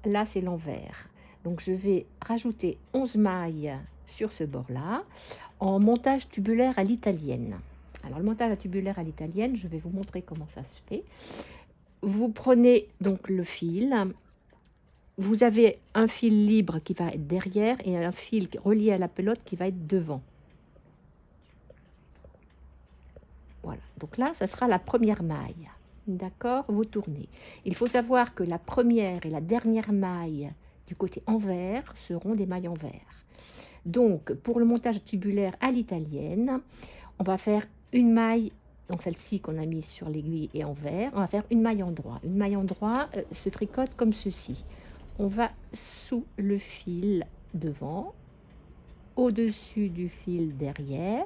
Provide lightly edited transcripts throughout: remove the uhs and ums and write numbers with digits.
Là, c'est l'envers. Donc, je vais rajouter 11 mailles sur ce bord-là en montage tubulaire à l'italienne. Alors, le montage tubulaire à l'italienne, je vais vous montrer comment ça se fait. Vous prenez donc le fil. Vous avez un fil libre qui va être derrière et un fil relié à la pelote qui va être devant. Voilà, donc là, ça sera la première maille. D'accord, vous tournez. Il faut savoir que la première et la dernière maille du côté envers seront des mailles envers. Donc, pour le montage tubulaire à l'italienne, on va faire une maille, donc celle-ci qu'on a mise sur l'aiguille et envers, on va faire une maille en droit. Une maille en droit se tricote comme ceci. On va sous le fil devant, au-dessus du fil derrière,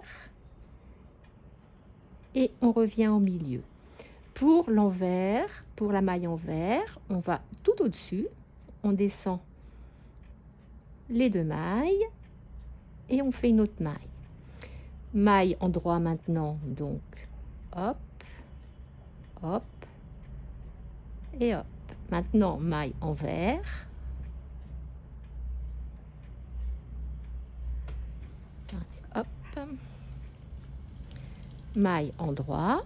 et on revient au milieu. Pour l'envers, pour la maille envers, on va tout au-dessus, on descend les deux mailles et on fait une autre maille. Maille en droit maintenant, donc hop, hop et hop. Maintenant, maille envers. Hop. Maille en droit.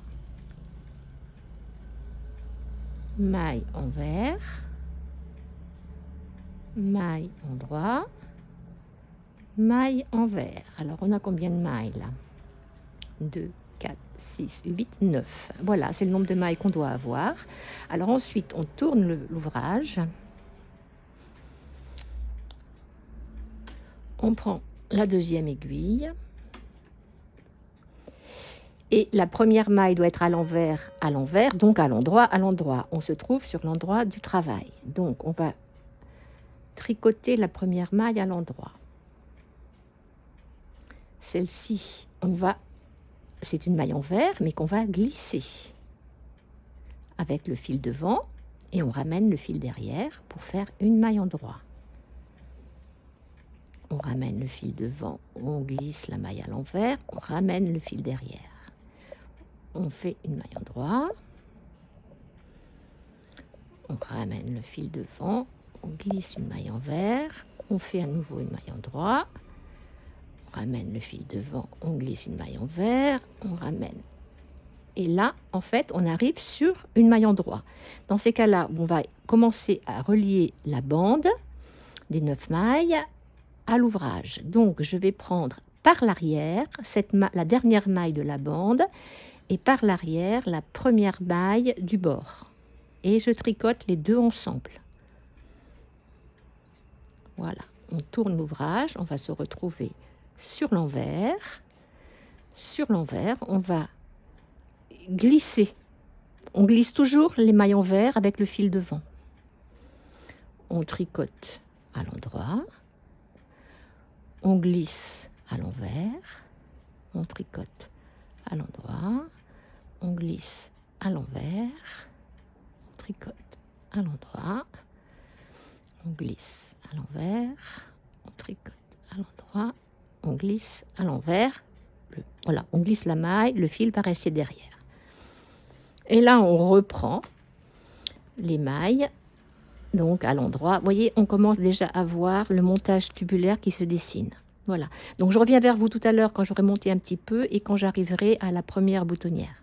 Maille envers. Maille en droit. Maille envers. Alors, on a combien de mailles là? 2, 4, 6, 8, 9. Voilà, c'est le nombre de mailles qu'on doit avoir. Alors ensuite, on tourne l'ouvrage. On prend la deuxième aiguille. Et la première maille doit être à l'envers, donc à l'endroit, à l'endroit. On se trouve sur l'endroit du travail. Donc, on va tricoter la première maille à l'endroit. Celle-ci, c'est une maille envers, mais qu'on va glisser avec le fil devant et on ramène le fil derrière pour faire une maille en droit. On ramène le fil devant, on glisse la maille à l'envers, on ramène le fil derrière. On fait une maille en droit, on ramène le fil devant, on glisse une maille envers, on fait à nouveau une maille en droit, on ramène le fil devant, on glisse une maille envers, on ramène. Et là, en fait, on arrive sur une maille en droit. Dans ces cas-là, on va commencer à relier la bande des 9 mailles à l'ouvrage. Donc, je vais prendre par l'arrière la dernière maille de la bande et par l'arrière la première maille du bord. Et je tricote les deux ensemble. Voilà, on tourne l'ouvrage, on va se retrouver sur l'envers. Sur l'envers, on va glisser. On glisse toujours les mailles envers avec le fil devant. On tricote à l'endroit. On glisse à l'envers. On tricote à l'endroit. On glisse à l'envers. On tricote à l'endroit. On glisse à l'envers. On tricote à l'endroit. On glisse à l'envers. Voilà, on glisse la maille, le fil va rester derrière. Et là, on reprend les mailles, donc à l'endroit. Vous voyez, on commence déjà à voir le montage tubulaire qui se dessine. Voilà, donc je reviens vers vous tout à l'heure quand j'aurai monté un petit peu et quand j'arriverai à la première boutonnière.